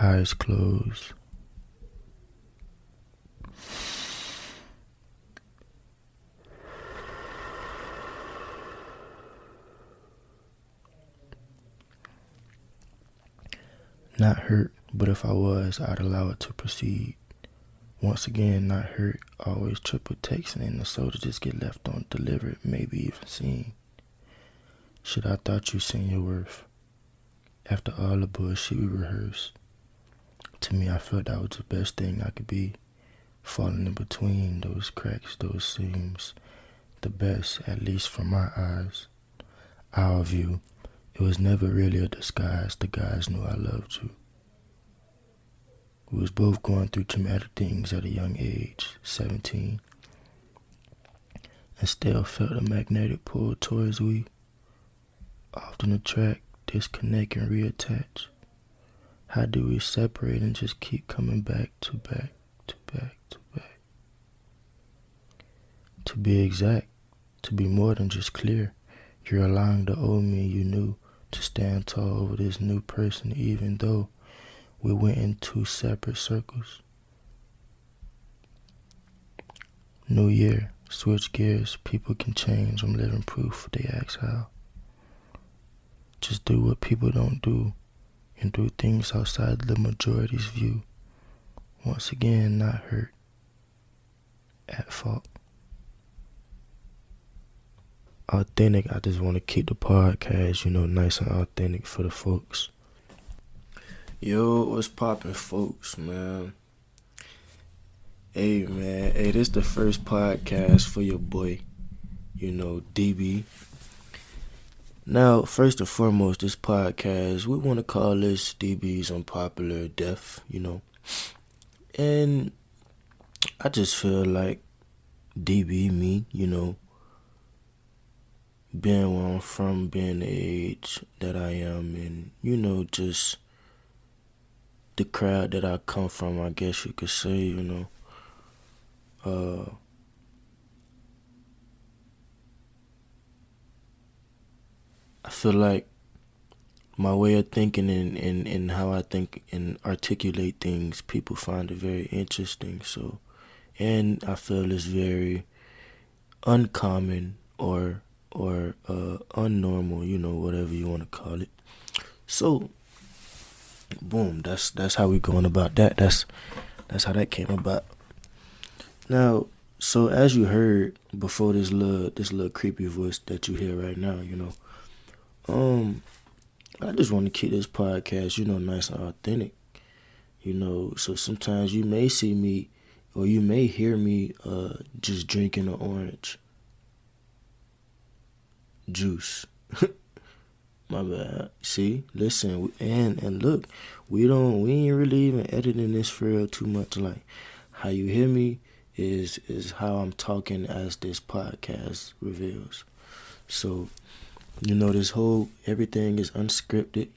eyes closed. Not hurt, but if I was, I'd allow it to proceed. Once again, not hurt, always triple texting and the soul to just get left undelivered, maybe even seen. Shit, I thought you seen your worth. After all the bullshit we rehearsed. To me, I felt that was the best thing I could be. Falling in between those cracks, those seams. The best, at least from my eyes. Our view. It was never really a disguise. The guys knew I loved you. We was both going through traumatic things at a young age, 17. And still felt a magnetic pull towards we. Often attract, disconnect, and reattach. How do we separate and just keep coming back to back to back to back? To be exact, to be more than just clear, you're allowing the old me you knew to stand tall over this new person, even though we went in two separate circles. New year, switch gears, people can change. I'm living proof, they ask how. Just do what people don't do and do things outside the majority's view. Once again, not hurt, at fault. Authentic, I just want to keep the podcast, nice and authentic for the folks. Yo, what's poppin', folks, man? Hey, man. Hey, this the first podcast for your boy, DB. Now, first and foremost, this podcast, we want to call this DB's Unpopular Death, And I just feel like DB, me, being where I'm from, being the age that I am, and, just the crowd that I come from, I guess you could say, I feel like my way of thinking and how I think and articulate things, people find it very interesting. So, and I feel it's very uncommon or unnormal, whatever you want to call it. So, boom, that's how we going about that. That's how that came about. Now, so as you heard before, this little creepy voice that you hear right now, I just want to keep this podcast, nice and authentic. So sometimes you may see me or you may hear me just drinking an orange juice. My bad. See, listen, and look, we ain't really even editing this for real too much. Like, how you hear me is how I'm talking as this podcast reveals. So, this whole everything is unscripted.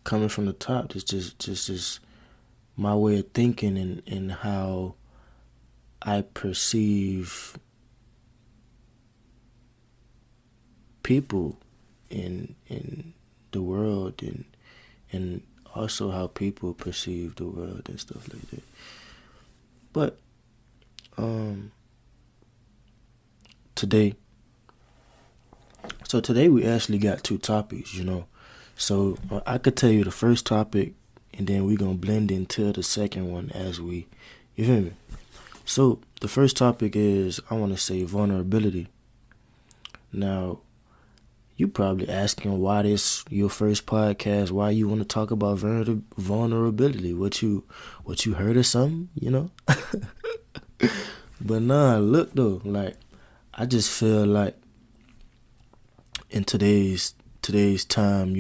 Coming from the top, it's just my way of thinking and how I perceive people in the world and also how people perceive the world and stuff like that. But today we actually got two topics, So I could tell you the first topic and then we're gonna blend into the second one as you feel me? So the first topic is, I want to say, vulnerability. Now, you probably asking why this your first podcast, why you want to talk about vulnerability. What you heard of something, But nah, look though, like, I just feel like in today's time,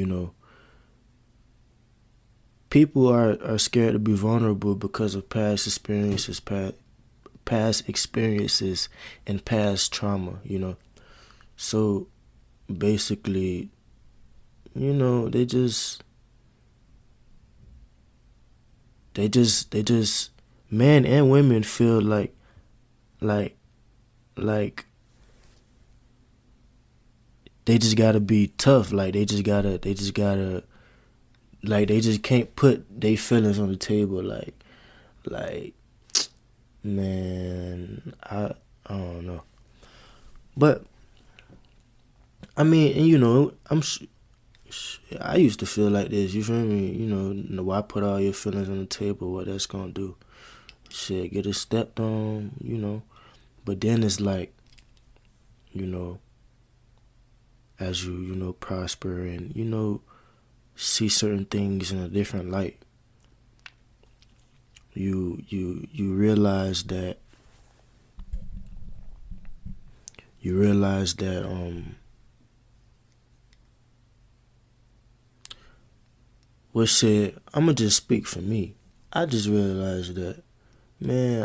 people are scared to be vulnerable because of past experiences and past trauma, So basically, they just men and women feel like they just gotta be tough. Like they just gotta like they just can't put their feelings on the table. Like, man, I don't know. But I mean, and I used to feel like this. You feel me? Why put all your feelings on the table? What that's gonna do? Shit, get it stepped on. But then it's like, as you prosper and see certain things in a different light, you realize that well, shit, I'ma just speak for me. I just realized that, man,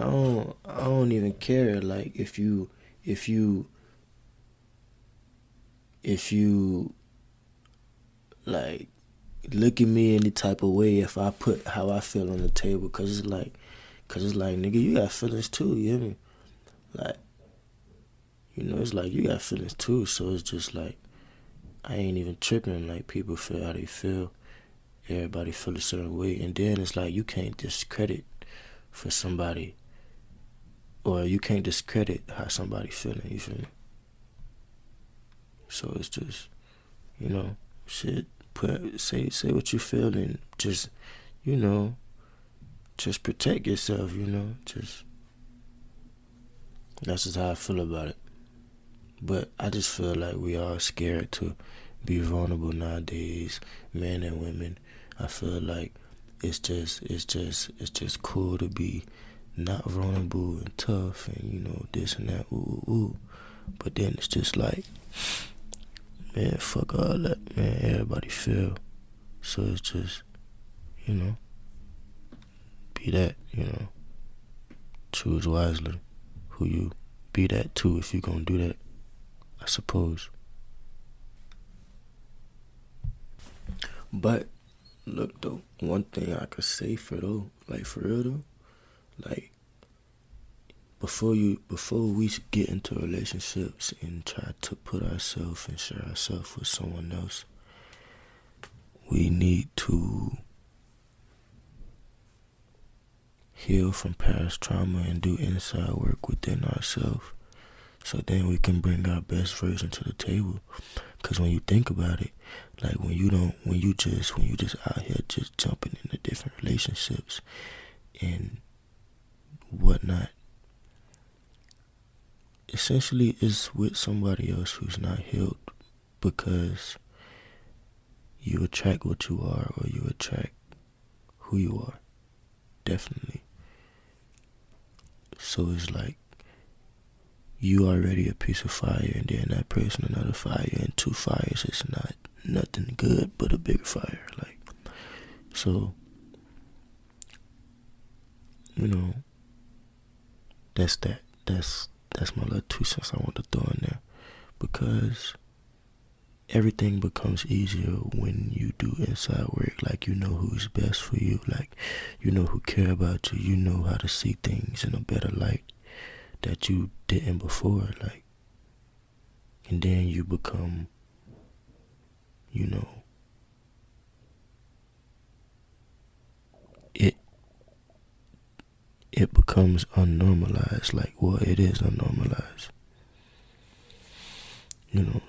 I don't even care. Like, if you like look at me any type of way if I put how I feel on the table, cause it's like, nigga, you got feelings too. You hear me? Like, it's like you got feelings too. So it's just like, I ain't even tripping. Like, people feel how they feel. Everybody feel a certain way, and then it's like you can't discredit for somebody, or you can't discredit how somebody feeling. You feel me? So it's just, shit. Say what you feel, and just, just protect yourself. Just that's just how I feel about it. But I just feel like we are scared to be vulnerable nowadays, men and women. I feel like it's just cool to be not vulnerable and tough and this and that, ooh. But then it's just like, man, fuck all that, man. Everybody feel. So it's just, be that, choose wisely who you be that too if you gonna do that, I suppose. But look though, one thing I could say for real though, like before we get into relationships and try to put ourselves and share ourselves with someone else, we need to heal from past trauma and do inside work within ourselves, so then we can bring our best version to the table. Because when you think about it, like when you just out here just jumping into different relationships and whatnot, essentially it's with somebody else who's not healed, because you attract what you are, or you attract who you are, definitely. So it's like, you already a piece of fire, and then that person another fire, and two fires is not nothing good but a bigger fire. Like, so that's that. That's my little 2 cents I want to throw in there, because everything becomes easier when you do inside work. Like, who's best for you. Like, who care about you. You know how to see things in a better light that you didn't before. Like, and then you become, it becomes unnormalized. Like, well, it is unnormalized.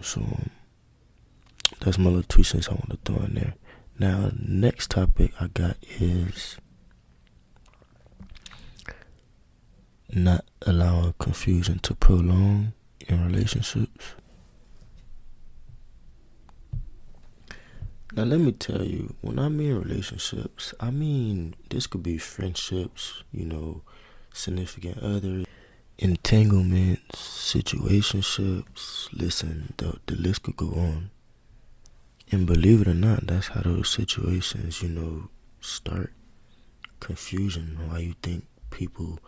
So that's my little 2 cents I want to throw in there. Now, next topic I got is not allowing confusion to prolong in relationships. Now, let me tell you, when I mean relationships, I mean this could be friendships, significant others, entanglements, situationships. Listen, the list could go on. And believe it or not, that's how those situations, start. Confusion. Why you think people,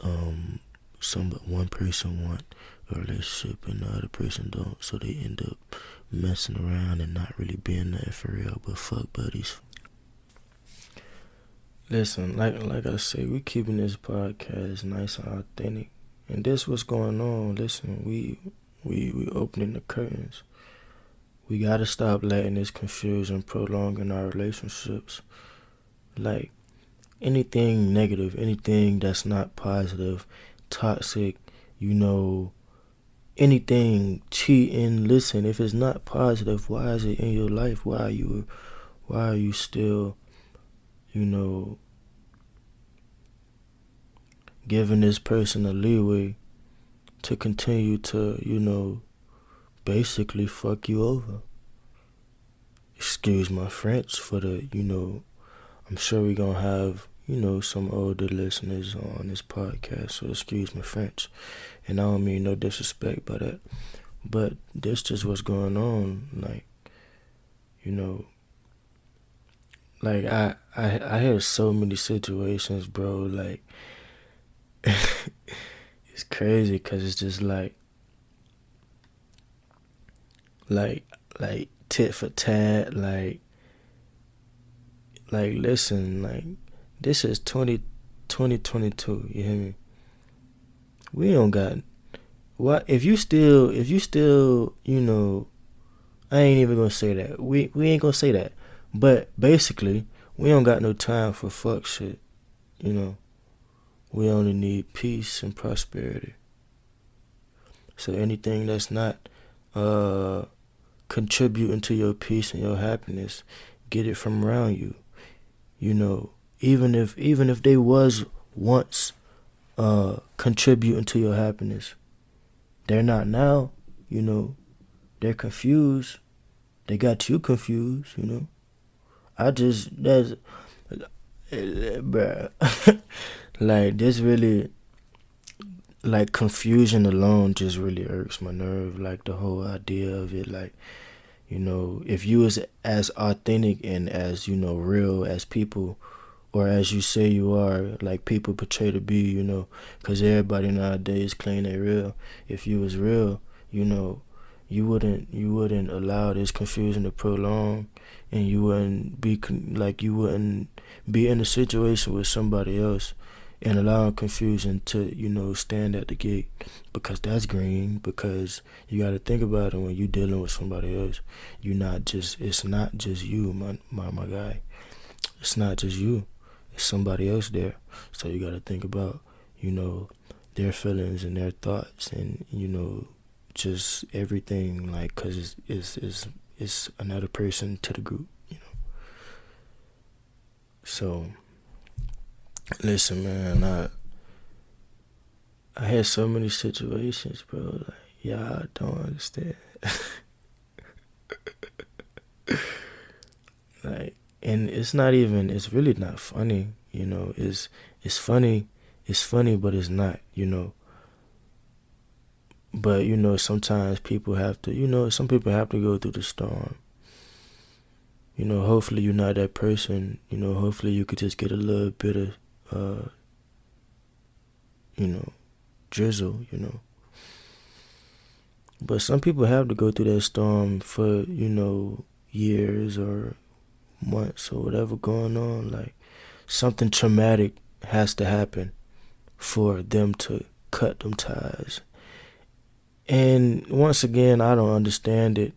one person want a relationship and the other person don't, so they end up messing around and not really being there for real, but fuck buddies. Listen, like I say, we keeping this podcast nice and authentic, and this what's going on. Listen, we opening the curtains. We gotta stop letting this confusion prolong in our relationships. Like, anything negative, anything that's not positive, toxic, you know, anything cheating. Listen, if it's not positive, why is it in your life? Why are you still, you know, giving this person a leeway to continue to, you know, basically fuck you over? Excuse my French for the, you know, I'm sure we're gonna have, you know, some older listeners on this podcast, so excuse my French. And I don't mean no disrespect by that. But this just what's going on. Like, you know, like I hear so many situations, bro. Like, it's crazy because it's just like tit for tat. Like listen, like this is 2022. You hear me? We don't got what if you still, you know. I ain't even gonna say that. We ain't gonna say that. But basically, we don't got no time for fuck shit. You know, we only need peace and prosperity. So anything that's not contributing to your peace and your happiness, get it from around you. You know, even if they was once contributing to your happiness, they're not now. You know, they're confused. They got you confused. You know, that's bruh. Like this really, like confusion alone just really irks my nerve. Like the whole idea of it, like, you know, if you was as authentic and as, you know, real as people, or as you say you are, like people portray to be, you know, because everybody nowadays claim they're real. If you was real, you know, you wouldn't allow this confusion to prolong, and you wouldn't be you wouldn't be in a situation with somebody else and allowing confusion to, you know, stand at the gate, because that's green. Because you got to think about it, when you dealing with somebody else, it's not just you, my guy. It's not just you. It's somebody else there. So you got to think about, you know, their feelings and their thoughts, and, you know, just everything, like, because it's another person to the group, you know. So listen, man, I had so many situations, bro. Like, y'all don't understand. Like, and it's really not funny, you know. It's funny, but it's not, you know. But, you know, sometimes people have to, you know, some people have to go through the storm. You know, hopefully you're not that person. You know, hopefully you could just get a little bit of, you know, drizzle, you know. But some people have to go through that storm for, you know, years or months or whatever going on. Like, something traumatic has to happen for them to cut them ties. And once again, I don't understand it.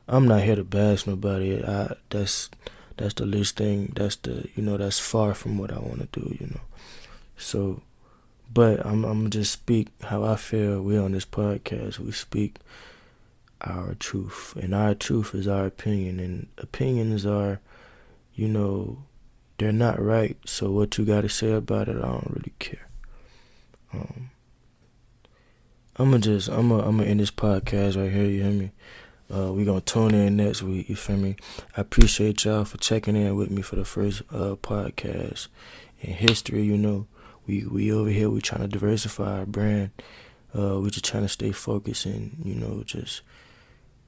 I'm not here to bash nobody. That's the least thing. That's the, you know, that's far from what I want to do, you know. So, but I'm just speak how I feel. We on this podcast, we speak our truth, and our truth is our opinion, and opinions are, you know, they're not right. So what you got to say about it, I don't really care. I'm gonna end this podcast right here. You hear me? We gonna tune in next week. You feel me? I appreciate y'all for checking in with me for the first podcast in history. You know, we over here. We trying to diversify our brand. We just trying to stay focused and, you know, just,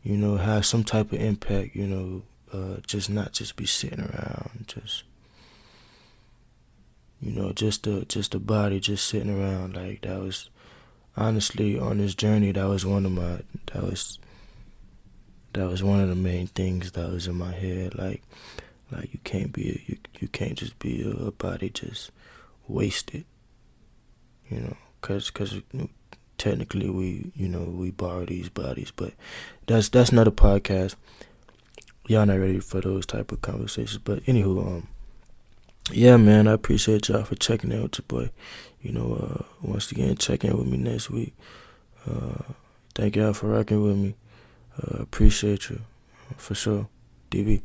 you know, have some type of impact. You know, just not just be sitting around. Just, you know, just a body just sitting around. Like, that was. Honestly, on this journey, that was one of the main things that was in my head. Like you can't just be a body just wasted, you know, cause technically we borrow these bodies, but that's not a podcast. Y'all not ready for those type of conversations. But anywho, yeah, man, I appreciate y'all for checking in with your boy. Once again, check in with me next week. Thank y'all for rocking with me. Appreciate you for sure. DB.